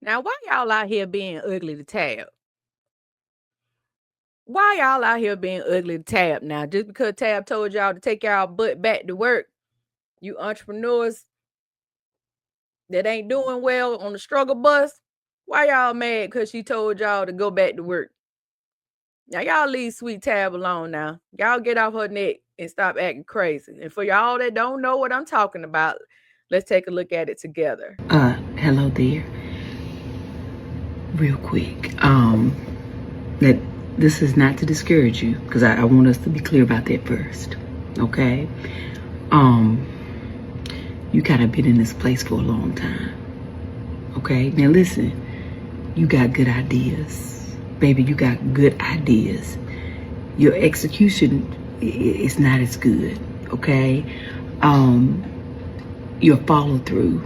Now, why y'all out here being ugly to Tab? Why y'all out here being ugly to Tab now? Just because Tab told y'all to take y'all butt back to work, you entrepreneurs that ain't doing well on the struggle bus, why y'all mad because she told y'all to go back to work? Now, y'all leave Sweet Tab alone now. Y'all get off her neck and stop acting crazy. And for y'all that don't know what I'm talking about, let's take a look at it together. Hello there. Real quick, this is not to discourage you, because I want us to be clear about that first, okay? You kind of been in this place for a long time, okay? Now listen, you got good ideas. Baby, you got good ideas. Your execution is not as good, okay? Your follow through,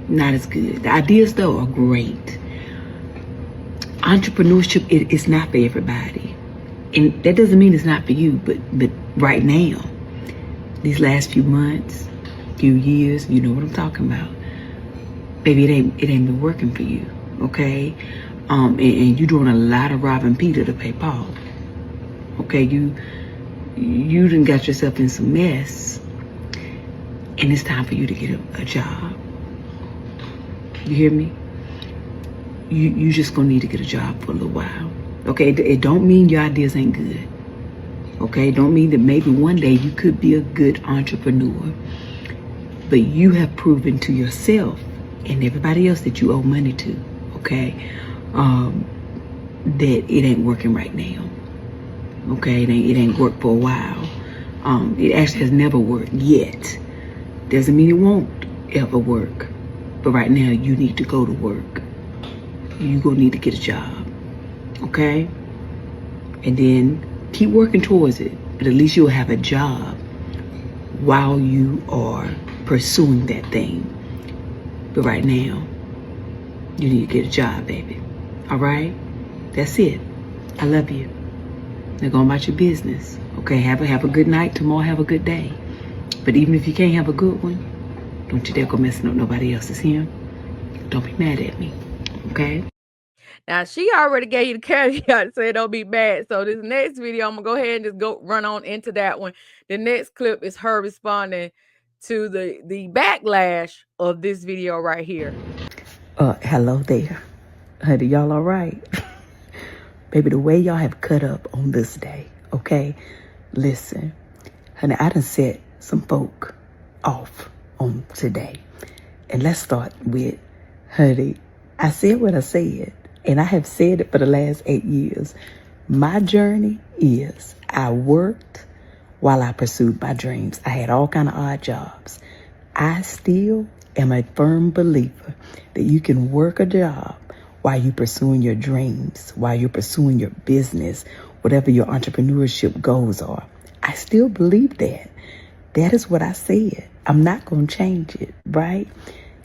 not as good. The ideas though are great. Entrepreneurship is not for everybody, and that doesn't mean it's not for you. But right now, these last few months, few years, you know what I'm talking about, baby. It ain't been working for you, okay? And you doing a lot of robbing Peter to pay Paul, okay? You done got yourself in some mess, and it's time for you to get a job. You hear me? You just gonna need to get a job for a little while, okay? It don't mean your ideas ain't good, okay? It don't mean that maybe one day you could be a good entrepreneur, but you have proven to yourself and everybody else that you owe money to, okay, that it ain't working right now, okay? It ain't worked for a while. It actually has never worked yet. Doesn't mean it won't ever work, but right now you need to go to work. You're gonna need to get a job, okay? And then keep working towards it, but at least you'll have a job while you are pursuing that thing. But right now, you need to get a job, baby. All right? That's it. I love you. Now go about your business, okay? Have a good night. Tomorrow, have a good day. But even if you can't have a good one, don't you dare go messing up nobody else's here. Don't be mad at me, okay? Now, she already gave you the caveat, said don't be mad. So this next video, I'm going to go ahead and just go run on into that one. The next clip is her responding to the backlash of this video right here. Hello there. Honey, y'all all right? Baby, the way y'all have cut up on this day, okay? Listen, honey, I done set some folk off on today. And let's start with, honey, I said what I said. And I have said it for the last 8 years. My journey is I worked while I pursued my dreams. I had all kind of odd jobs. I still am a firm believer that you can work a job while you're pursuing your dreams, while you're pursuing your business, whatever your entrepreneurship goals are. I still believe that. That is what I said. I'm not going to change it, right?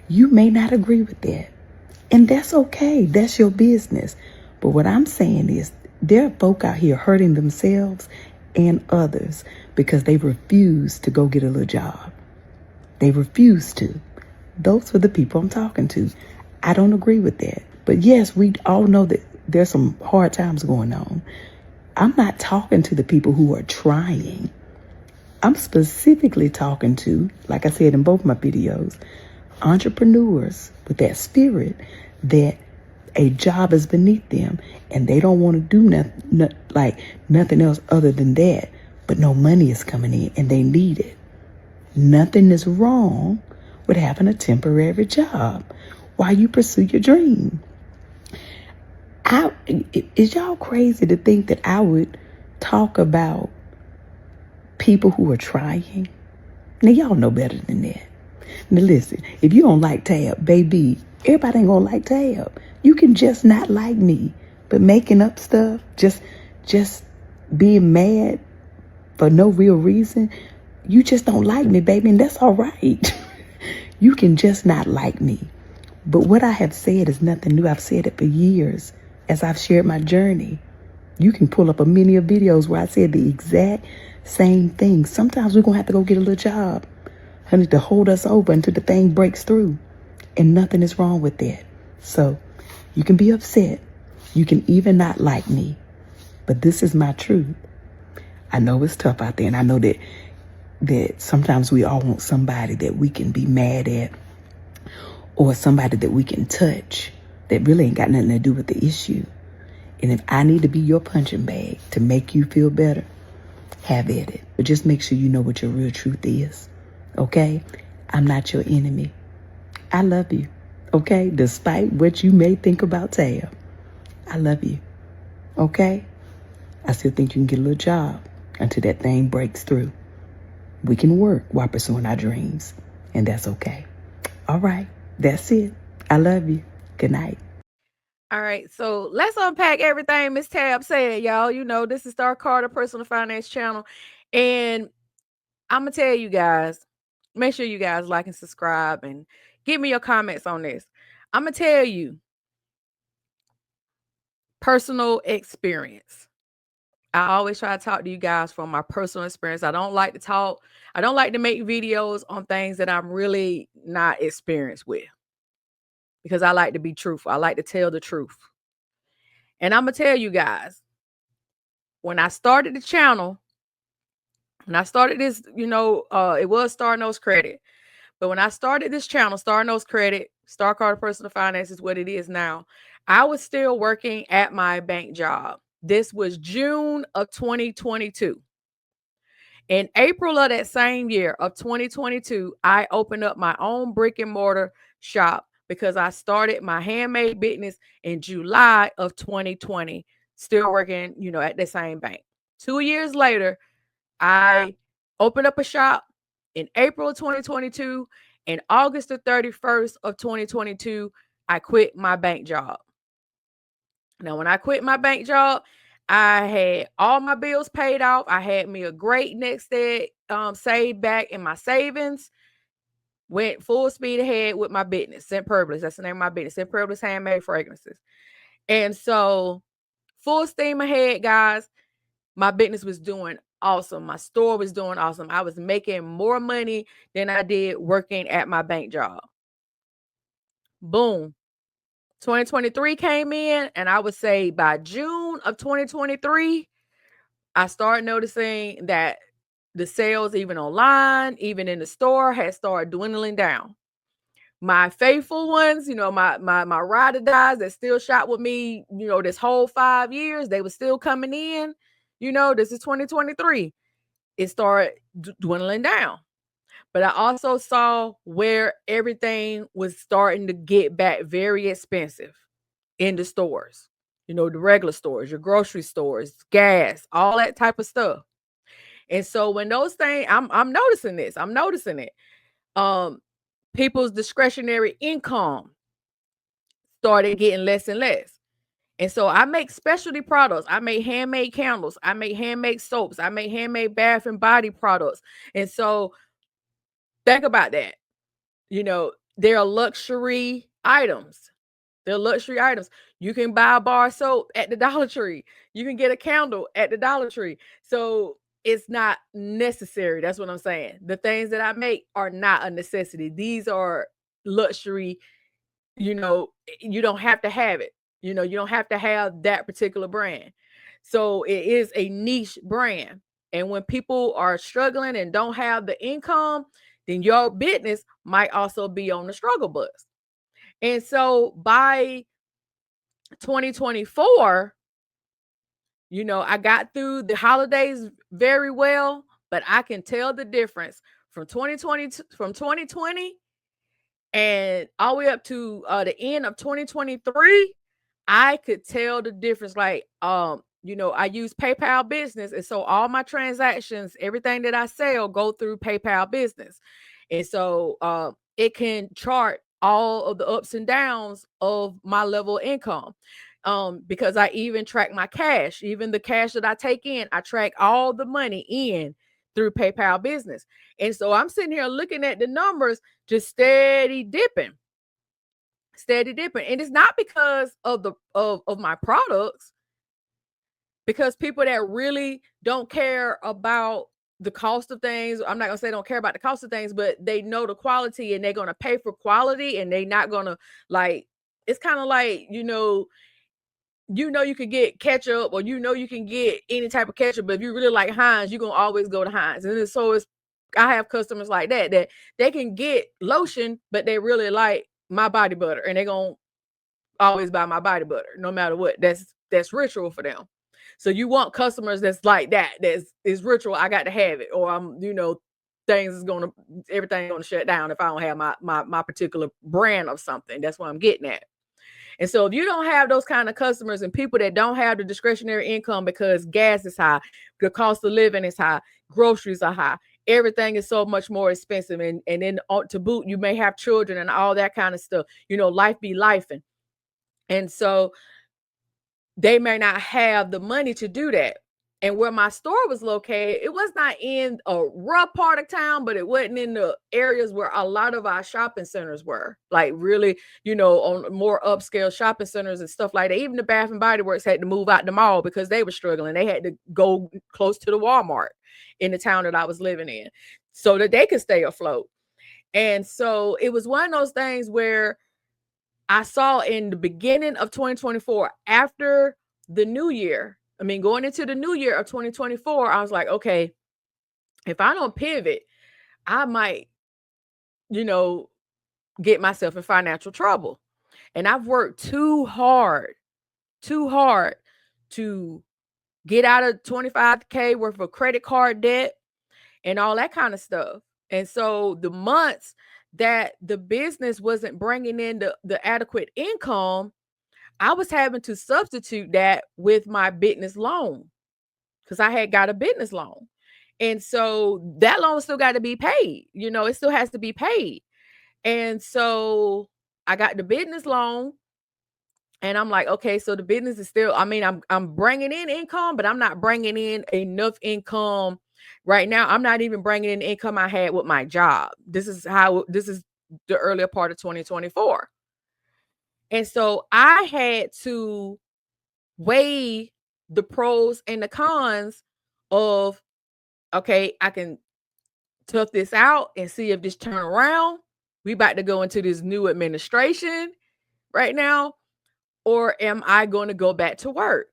You may not agree with that. And that's okay. That's your business. But what I'm saying is there are folk out here hurting themselves and others because they refuse to go get a little job. They refuse to. Those are the people I'm talking to. I don't agree with that. But yes, we all know that there's some hard times going on. I'm not talking to the people who are trying. I'm specifically talking to, like I said in both my videos, entrepreneurs with that spirit that a job is beneath them and they don't want to do nothing else other than that, but no money is coming in and they need it. Nothing is wrong with having a temporary job while you pursue your dream. Is y'all crazy to think that I would talk about people who are trying? Now y'all know better than that. Now listen, if you don't like Tab, baby, everybody ain't gonna like Tab. You can just not like me, but making up stuff, just being mad for no real reason, you just don't like me, baby, and that's all right. You can just not like me. But what I have said is nothing new. I've said it for years as I've shared my journey. You can pull up a many of videos where I said the exact same thing. Sometimes we're gonna have to go get a little job, honey, to hold us over until the thing breaks through. And nothing is wrong with that. So you can be upset. You can even not like me. But this is my truth. I know it's tough out there, and I know that sometimes we all want somebody that we can be mad at, or somebody that we can touch that really ain't got nothing to do with the issue. And if I need to be your punching bag to make you feel better, have at it. But just make sure you know what your real truth is. Okay? I'm not your enemy. I love you. Okay? Despite what you may think about Tab, I love you. Okay? I still think you can get a little job until that thing breaks through. We can work while pursuing our dreams, and that's okay. All right, that's it. I love you. Good night. All right, so let's unpack everything Miss Tab said, y'all. You know, this is Starr Carter Personal Finance Channel, and I'm gonna tell you guys, make sure you guys like and subscribe and give me your comments on this. I'm gonna tell you, personal experience. I always try to talk to you guys from my personal experience. I don't like to talk. I don't like to make videos on things that I'm really not experienced with, because I like to be truthful. I like to tell the truth. And I'm gonna tell you guys, when I started the channel, when I started this, it was Starr Knows Credit. But when I started this channel, Starr Knows Credit, Starr Carter Personal Finance is what it is now. I was still working at my bank job. This was June of 2022. In April of that same year of 2022, I opened up my own brick and mortar shop because I started my handmade business in July of 2020, still working, at the same bank. 2 years later, I opened up a shop in April of 2022. And August the 31st of 2022, I quit my bank job. Now, when I quit my bank job, I had all my bills paid off. I had me a great next egg saved back in my savings. Went full speed ahead with my business, Scent Purpose. That's the name of my business, Scent Purpose Handmade Fragrances. And so, full steam ahead, guys. My business was doing awesome. My store was doing awesome. I was making more money than I did working at my bank job. Boom. 2023 came in, and I would say by June of 2023, I started noticing that the sales, even online, even in the store, had started dwindling down. My faithful ones, my ride or dies that still shop with me, this whole 5 years, they were still coming in. This is 2023. It started dwindling down. But I also saw where everything was starting to get back very expensive in the stores. The regular stores, your grocery stores, gas, all that type of stuff. And so when those things, I'm noticing this. I'm noticing it. People's discretionary income started getting less and less. And so I make specialty products. I make handmade candles. I make handmade soaps. I make handmade bath and body products. And so think about that. They're luxury items. They're luxury items. You can buy a bar of soap at the Dollar Tree. You can get a candle at the Dollar Tree. So it's not necessary. That's what I'm saying. The things that I make are not a necessity. These are luxury. You don't have to have it. You don't have to have that particular brand. So it is a niche brand. And when people are struggling and don't have the income, then your business might also be on the struggle bus. And so by 2024, I got through the holidays very well, but I can tell the difference from 2020 and all the way up to the end of 2023. I could tell the difference. Like, I use PayPal Business, and so all my transactions, everything that I sell, go through PayPal Business, and so it can chart all of the ups and downs of my level of income. Because I even track my cash, even the cash that I take in, I track all the money in through PayPal Business. And so I'm sitting here looking at the numbers just steady dipping. And it's not because of my products, because people that really don't care about the cost of things, I'm not gonna say don't care about the cost of things, but they know the quality and they're gonna pay for quality, and they're not gonna like it's kind of like, you could get ketchup, or you can get any type of ketchup, but if you really like Heinz, you're gonna always go to Heinz. And so I have customers like that they can get lotion, but they really like my body butter, and they're gonna always buy my body butter no matter what. That's ritual for them. So you want customers that's like that's ritual. I got to have it, or I'm things is gonna everything's gonna shut down if I don't have my particular brand of something. That's what I'm getting at. And so if you don't have those kind of customers and people that don't have the discretionary income because gas is high, the cost of living is high, groceries are high, everything is so much more expensive. And then to boot, you may have children and all that kind of stuff. Life be lifing. And so they may not have the money to do that. And where my store was located, it was not in a rough part of town, but it wasn't in the areas where a lot of our shopping centers were. Like really, on more upscale shopping centers and stuff like that. Even the Bath and Body Works had to move out the mall because they were struggling. They had to go close to the Walmart in the town that I was living in so that they could stay afloat. And so it was one of those things where I saw in the beginning of 2024, after the new year, going into the new year of 2024, I was like, okay, if I don't pivot, I might, get myself in financial trouble. And I've worked too hard to get out of 25K worth of credit card debt and all that kind of stuff. And so the months that the business wasn't bringing in the adequate income, I was having to substitute that with my business loan because I had got a business loan. And so that loan still got to be paid. It still has to be paid. And so I got the business loan, and I'm like, okay, so the business is still, I'm bringing in income, but I'm not bringing in enough income right now. I'm not even bringing in income I had with my job. This is the earlier part of 2024. And so I had to weigh the pros and the cons of, okay, I can tough this out and see if this turn around. We about to go into this new administration right now, or am I going to go back to work?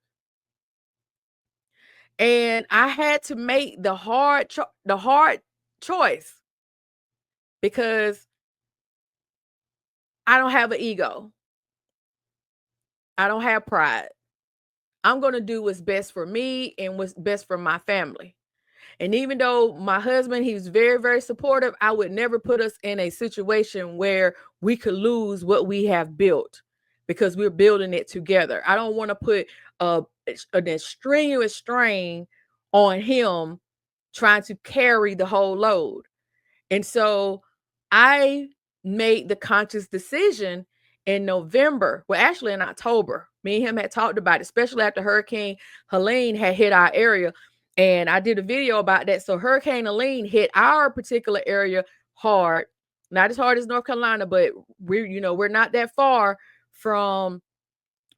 And I had to make the hard choice because I don't have an ego. I don't have pride. I'm going to do what's best for me and what's best for my family. And even though my husband, he's very, very supportive, I would never put us in a situation where we could lose what we have built because we're building it together. I don't want to put an strenuous strain on him trying to carry the whole load. And so I made the conscious decision in November, well, actually in October. Me and him had talked about it, especially after Hurricane Helene had hit our area. And I did a video about that. So Hurricane Helene hit our particular area hard, not as hard as North Carolina, but we're not that far from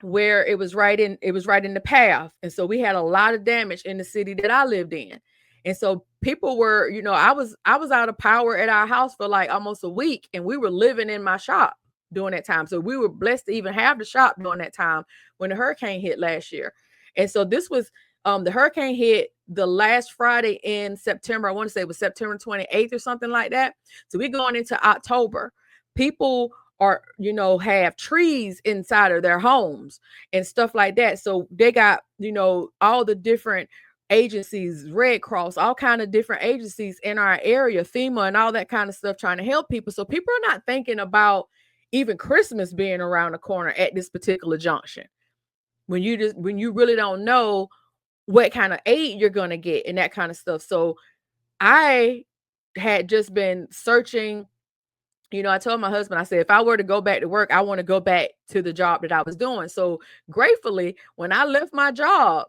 where it was right in the path. And so we had a lot of damage in the city that I lived in. And so people were, I was out of power at our house for like almost a week, and we were living in my shop during that time. So we were blessed to even have the shop during that time when the hurricane hit last year. And so this was the hurricane hit the last Friday in September. I want to say it was September 28th or something like that. So we're going into October. People are, have trees inside of their homes and stuff like that. So they got, all the different agencies, Red Cross, all kind of different agencies in our area, FEMA and all that kind of stuff, trying to help people. So people are not thinking about even Christmas being around the corner at this particular junction. When you really don't know what kind of aid you're going to get and that kind of stuff. So I had just been searching. I told my husband, I said, if I were to go back to work, I want to go back to the job that I was doing. So gratefully, when I left my job,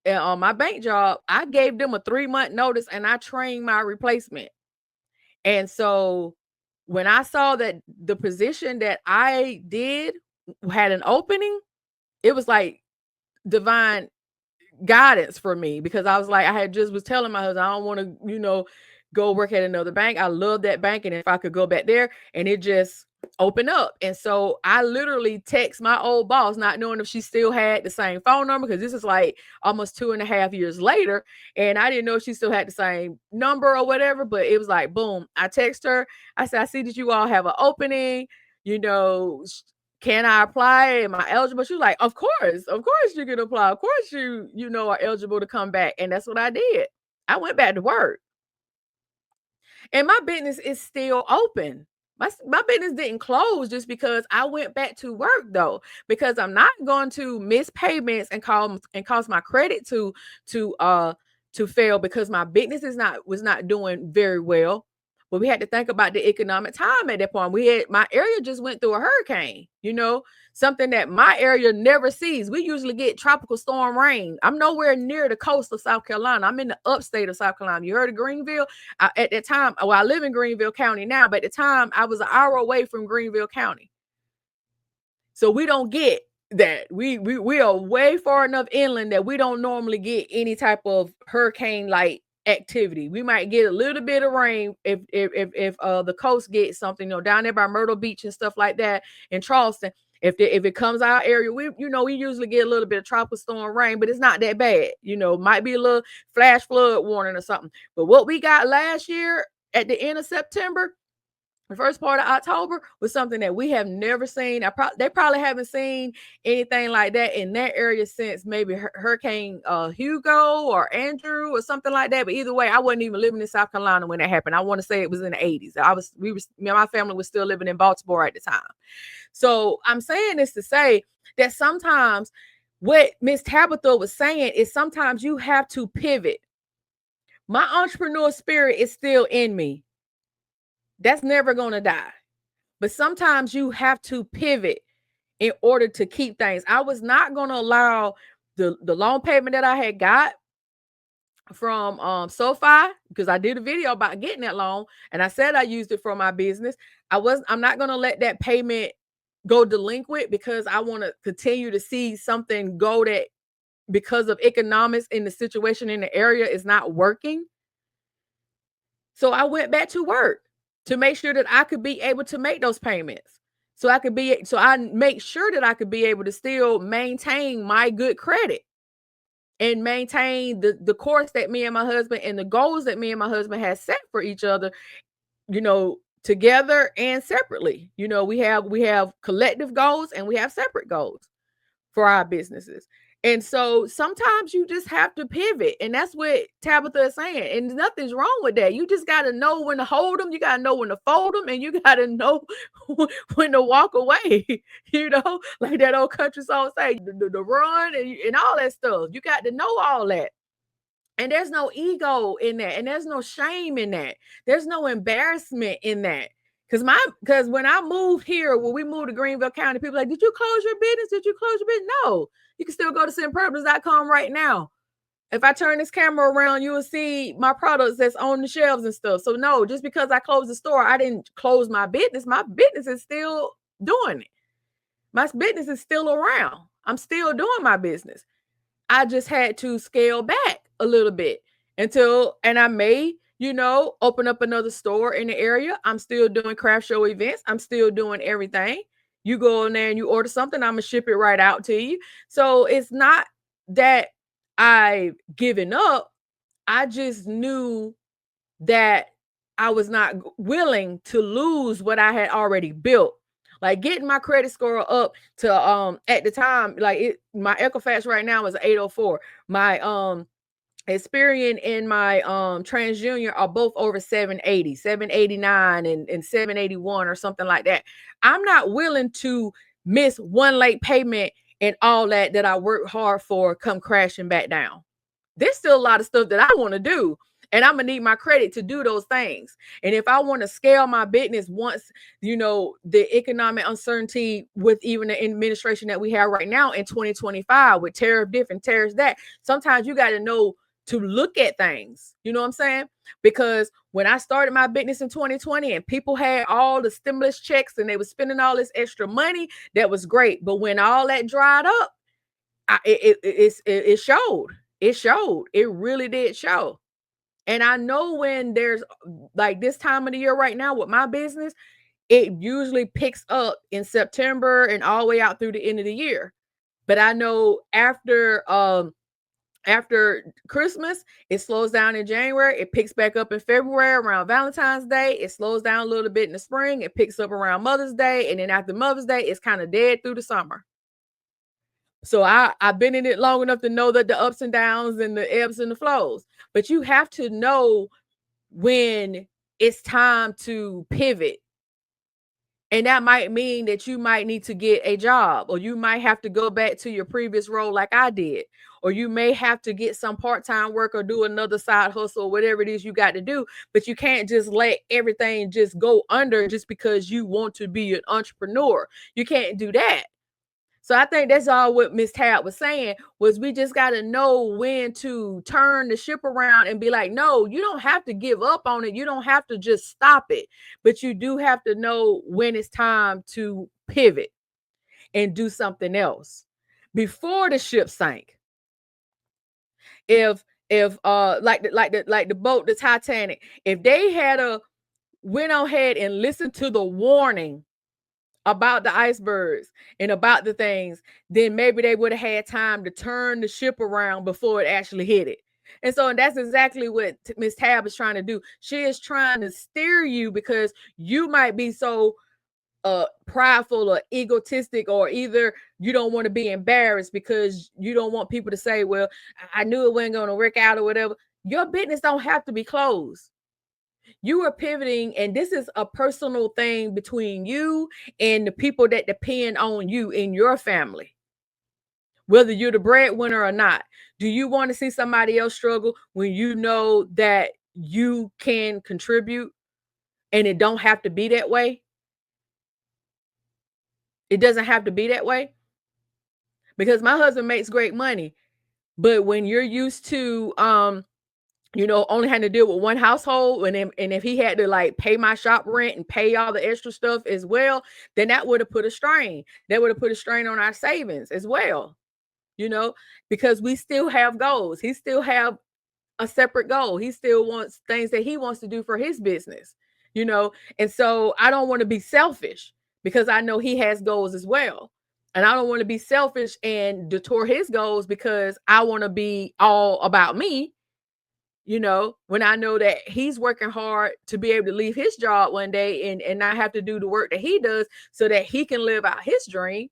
on my bank job, I gave them a 3-month notice and I trained my replacement. And so when I saw that the position that I did had an opening, it was like divine guidance for me, because I was like, was telling my husband, I don't want to, go work at another bank. I love that bank. And if I could go back there, and it just open up. And so I literally text my old boss, not knowing if she still had the same phone number, because this is like almost 2.5 years later. And I didn't know if she still had the same number or whatever, but it was like, boom, I text her. I said, I see that you all have an opening, you know, can I apply? Am I eligible? She was like, of course you can apply. Of course you know, are eligible to come back. And that's what I did. I went back to work. And my business is still open. My business didn't close just because I went back to work, though, because I'm not going to miss payments and cause my credit to fail, because my business was not doing very well. But we had to think about the economic time at that point. My area just went through a hurricane, you know, something that my area never sees. We usually get tropical storm rain. I'm nowhere near the coast of South Carolina. I'm in the upstate of South Carolina. You heard of Greenville? At that time, well, I live in Greenville County now, but at the time I was an hour away from Greenville County. So we don't get that. We are way far enough inland that we don't normally get any type of hurricane like activity. We might get a little bit of rain if the coast gets something, you know, down there by Myrtle Beach and stuff like that in Charleston. If it comes our area, we usually get a little bit of tropical storm rain, but it's not that bad. You know, might be a little flash flood warning or something. But what we got last year at the end of September, the first part of October, was something that we have never seen. They probably haven't seen anything like that in that area since maybe Hurricane Hugo or Andrew or something like that. But either way, I wasn't even living in South Carolina when that happened. I want to say it was in the 80s. Me and my family was still living in Baltimore at the time. So I'm saying this to say that sometimes what Miss Tabitha was saying is sometimes you have to pivot. My entrepreneur spirit is still in me. That's never going to die. But sometimes you have to pivot in order to keep things. I was not going to allow the loan payment that I had got from SoFi, because I did a video about getting that loan and I said I used it for my business. I'm not going to let that payment go delinquent, because I want to continue to see something go that, because of economics in the situation in the area, is not working. So I went back to work to make sure that I could be able to make those payments. So I make sure that I could be able to still maintain my good credit and maintain the course that me and my husband and the goals that me and my husband had set for each other, you know, together and separately. You know, we have collective goals and we have separate goals for our businesses. And so sometimes you just have to pivot. And that's what Tabitha is saying. And nothing's wrong with that. You just got to know when to hold them. You got to know when to fold them. And you got to know when to walk away. You know, like that old country song say, the run and all that stuff. You got to know all that. And there's no ego in that. And there's no shame in that. There's no embarrassment in that. Because when I moved here, when we moved to Greenville County, people are like, did you close your business? Did you close your business? No. You can still go to simpurpose.com right now. If I turn this camera around, you will see my products that's on the shelves and stuff. So no, just because I closed the store, I didn't close my business. My business is still doing it. My business is still around. I'm still doing my business. I just had to scale back a little bit and I may, you know, open up another store in the area. I'm still doing craft show events. I'm still doing everything. You go in there and you order something, I'm going to ship it right out to you. So it's not that I've given up. I just knew that I was not willing to lose what I had already built. Like getting my credit score up to at the time, like my Equifax right now is 804. My Experian and my TransUnion are both over 780, 789 and 781 or something like that. I'm not willing to miss one late payment and all that I worked hard for come crashing back down. There's still a lot of stuff that I want to do. And I'm going to need my credit to do those things. And if I want to scale my business once, you know, the economic uncertainty with even the administration that we have right now in 2025 with tariff different tariffs that, sometimes you got to know to look at things. You know what I'm saying? Because when I started my business in 2020 and people had all the stimulus checks and they were spending all this extra money, that was great. But when all that dried up, it showed. It showed. It really did show. And I know when there's like this time of the year right now with my business, it usually picks up in September and all the way out through the end of the year. But I know after Christmas, it slows down in January. It picks back up in February around Valentine's Day. It slows down a little bit in the spring. It picks up around Mother's Day. And then after Mother's Day, it's kind of dead through the summer. So I've been in it long enough to know that the ups and downs and the ebbs and the flows. But you have to know when it's time to pivot. And that might mean that you might need to get a job, or you might have to go back to your previous role like I did, or you may have to get some part-time work or do another side hustle or whatever it is you got to do. But you can't just let everything just go under just because you want to be an entrepreneur. You can't do that. So I think that's all what Miss Tab was saying, was we just got to know when to turn the ship around and be like, no, you don't have to give up on it. You don't have to just stop it, but you do have to know when it's time to pivot and do something else before the ship sank. If like the boat, the Titanic, if they had went ahead and listened to the warning about the icebergs and about the things, then maybe they would have had time to turn the ship around before it actually hit it. And so that's exactly what Miss Tab is trying to do. She is trying to steer you because you might be so prideful or egotistic, or either you don't want to be embarrassed because you don't want people to say, well, I knew it wasn't going to work out or whatever. Your business don't have to be closed. You are pivoting, and this is a personal thing between you and the people that depend on you in your family, whether you're the breadwinner or not. Do you want to see somebody else struggle when you know that you can contribute and it don't have to be that way? It doesn't have to be that way, because my husband makes great money, but when you're used to only had to deal with one household, and if he had to like pay my shop rent and pay all the extra stuff as well, then that would have put a strain. That would have put a strain on our savings as well, because we still have goals. He still have a separate goal. He still wants things that he wants to do for his business, and so I don't want to be selfish because I know he has goals as well. And I don't want to be selfish and detour his goals because I want to be all about me, when I know that he's working hard to be able to leave his job one day and not have to do the work that he does so that he can live out his dream.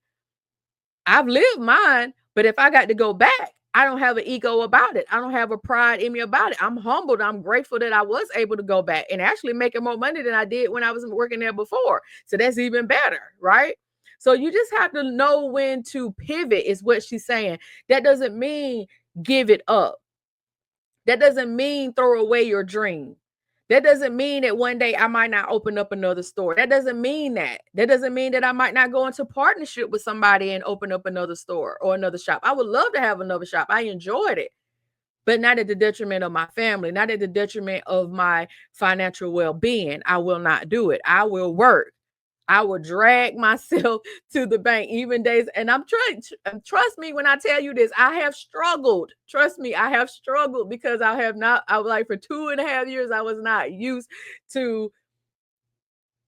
I've lived mine, but if I got to go back, I don't have an ego about it. I don't have a pride in me about it. I'm humbled. I'm grateful that I was able to go back and actually making more money than I did when I was working there before. So that's even better, right? So you just have to know when to pivot, is what she's saying. That doesn't mean give it up. That doesn't mean throw away your dream. That doesn't mean that one day I might not open up another store. That doesn't mean that. That doesn't mean that I might not go into partnership with somebody and open up another store or another shop. I would love to have another shop. I enjoyed it, but not at the detriment of my family, not at the detriment of my financial well-being. I will not do it. I will work. I will drag myself to the bank even days. And I'm trying, trust me when I tell you this, I have struggled. Trust me, I have struggled because I was like for 2.5 years, I was not used to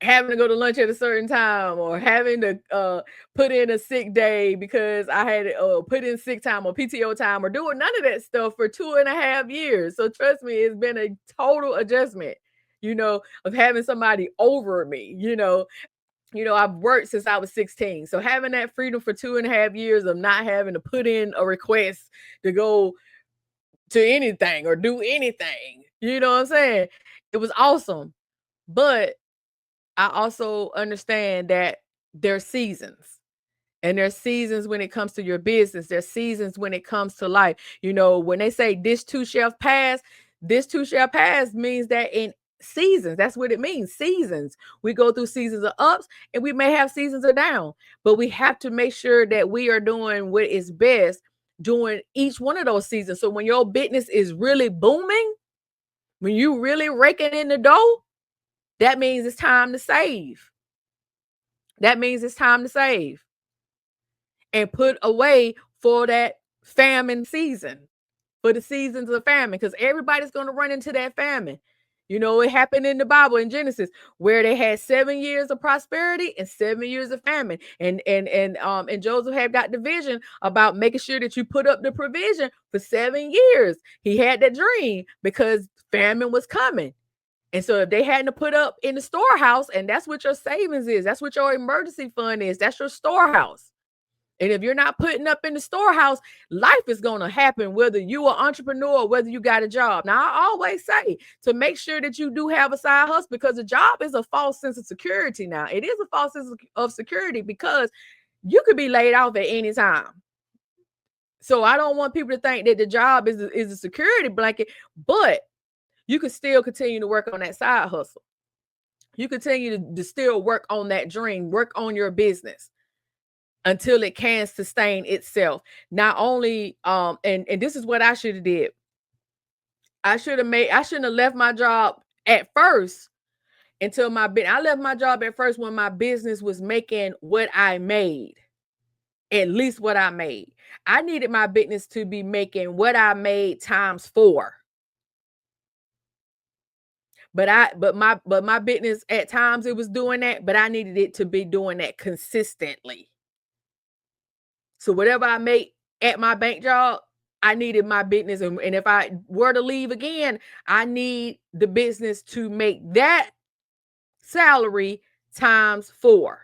having to go to lunch at a certain time, or having to put in a sick day because I had put in sick time or PTO time, or doing none of that stuff for 2.5 years. So trust me, it's been a total adjustment, of having somebody over me, I've worked since I was 16. So having that freedom for 2.5 years of not having to put in a request to go to anything or do anything, you know what I'm saying? It was awesome. But I also understand that there's seasons. And there's seasons when it comes to your business. There's seasons when it comes to life. When they say this too shall pass, this too shall pass means that in seasons, that's what it means. Seasons. We go through seasons of ups and we may have seasons of down, but we have to make sure that we are doing what is best during each one of those seasons. So when your business is really booming, when you really raking in the dough, that means it's time to save. That means it's time to save and put away for that famine season, for the seasons of famine, because everybody's going to run into that famine. You know, it happened in the Bible in Genesis where they had 7 years of prosperity and 7 years of famine. And Joseph had got the vision about making sure that you put up the provision for 7 years. He had that dream because famine was coming. And so if they hadn't to put up in the storehouse, and that's what your savings is, that's what your emergency fund is, that's your storehouse. And if you're not putting up in the storehouse, life is going to happen, whether you're an entrepreneur or whether you got a job. Now, I always say to make sure that you do have a side hustle, because a job is a false sense of security. Now, it is a false sense of security because you could be laid off at any time. So I don't want people to think that the job is a security blanket, but you can still continue to work on that side hustle. You continue to still work on that dream, work on your business until it can sustain itself. Not only and this is what I should have did. I shouldn't have left my job at first until I left my job at first when my business was making what I made. At least what I made. I needed my business to be making what I made times 4. But my business at times it was doing that, but I needed it to be doing that consistently. So whatever I make at my bank job, I needed my business. And if I were to leave again, I need the business to make that salary times 4.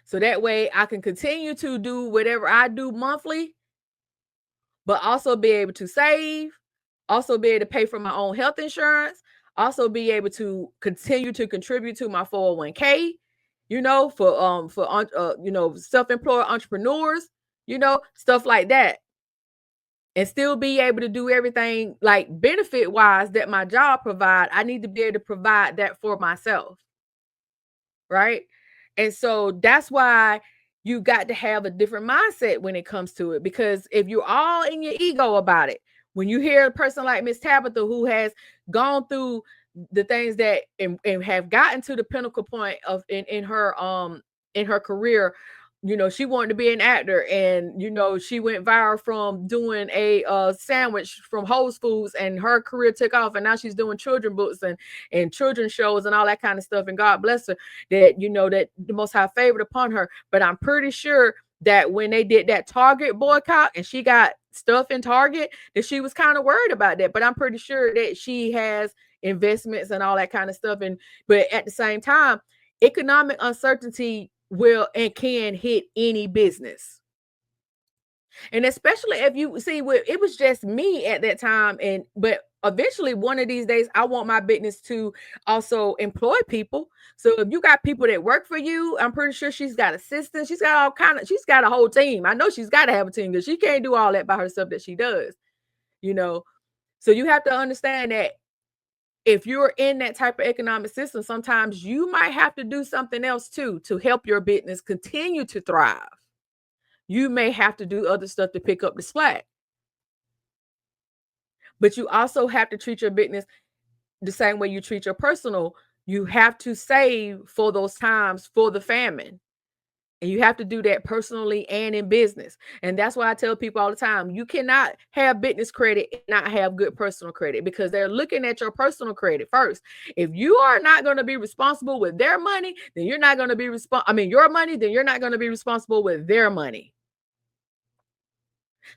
So that way I can continue to do whatever I do monthly, but also be able to save, also be able to pay for my own health insurance, also be able to continue to contribute to my 401k, you know, for self-employed entrepreneurs, you know, stuff like that. And still be able to do everything like benefit wise that my job provide. I need to be able to provide that for myself. Right. And so that's why you got to have a different mindset when it comes to it. Because if you're all in your ego about it, when you hear a person like Miss Tabitha who has gone through the things that and have gotten to the pinnacle point of in her career, you know, she wanted to be an actor, and you know, she went viral from doing a sandwich from Whole Foods, and her career took off, and now she's doing children books and children's shows and all that kind of stuff. And God bless her that, you know, that the Most High favored upon her. But I'm pretty sure that when they did that Target boycott and she got stuff in Target, that she was kind of worried about that. But I'm pretty sure that she has investments and all that kind of stuff. And but at the same time, economic uncertainty will and can hit any business. And especially if you see, it was just me at that time. But eventually one of these days, I want my business to also employ people. So if you got people that work for you, I'm pretty sure she's got assistants. She's got she's got a whole team. I know she's got to have a team because she can't do all that by herself that she does, you know. So you have to understand that if you're in that type of economic system, sometimes you might have to do something else too to help your business continue to thrive. You may have to do other stuff to pick up the slack. But you also have to treat your business the same way you treat your personal. You have to save for those times for the famine. And you have to do that personally and in business. And that's why I tell people all the time, you cannot have business credit and not have good personal credit, because they're looking at your personal credit first. If you are not going to be responsible with their money, then you're not going to be your money, then you're not going to be responsible with their money.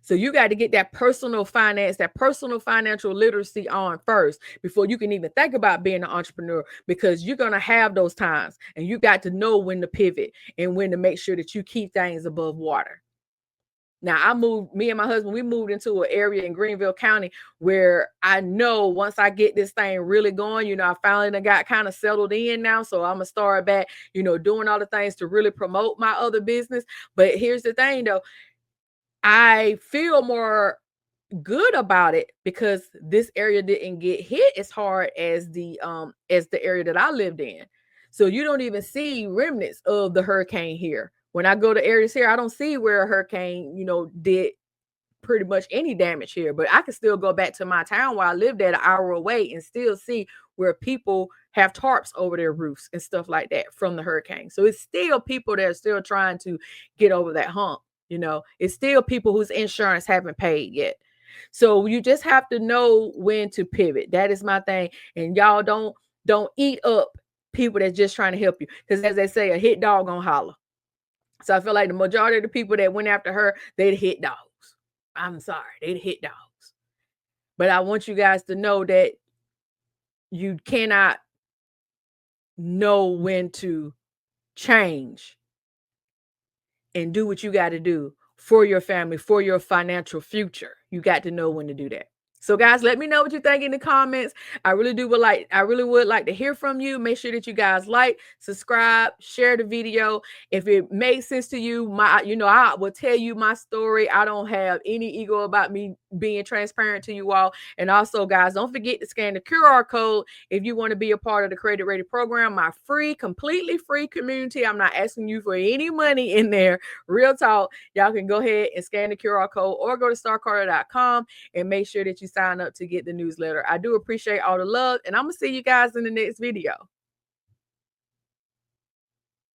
So you got to get that personal finance, that personal financial literacy on first before you can even think about being an entrepreneur, because you're going to have those times and you got to know when to pivot and when to make sure that you keep things above water. Now, me and my husband, we moved into an area in Greenville County where I know once I get this thing really going, you know, I finally got kind of settled in now. So I'm going to start back, you know, doing all the things to really promote my other business. But here's the thing though, I feel more good about it because this area didn't get hit as hard as the area that I lived in. So you don't even see remnants of the hurricane here. When I go to areas here, I don't see where a hurricane, you know, did pretty much any damage here. But I can still go back to my town where I lived at an hour away and still see where people have tarps over their roofs and stuff like that from the hurricane. So it's still people that are still trying to get over that hump. You know, it's still people whose insurance haven't paid yet. So you just have to know when to pivot. That is my thing. And y'all don't eat up people that's just trying to help you. Because as they say, a hit dog gonna holler. So I feel like the majority of the people that went after her, they'd hit dogs. I'm sorry, they'd hit dogs. But I want you guys to know that you cannot know when to change and do what you got to do for your family, for your financial future. You got to know when to do that. So guys, let me know what you think in the comments. I really would like to hear from you. Make sure that you guys like, subscribe, share the video. If it makes sense to you, I will tell you my story. I don't have any ego about me being transparent to you all. And also, guys, don't forget to scan the QR code if you want to be a part of the Credit Ready program, my free, completely free community. I'm not asking you for any money in there. Real talk. Y'all can go ahead and scan the QR code or go to starrcarter.com and make sure that you sign up to get the newsletter. I do appreciate all the love, and I'm going to see you guys in the next video.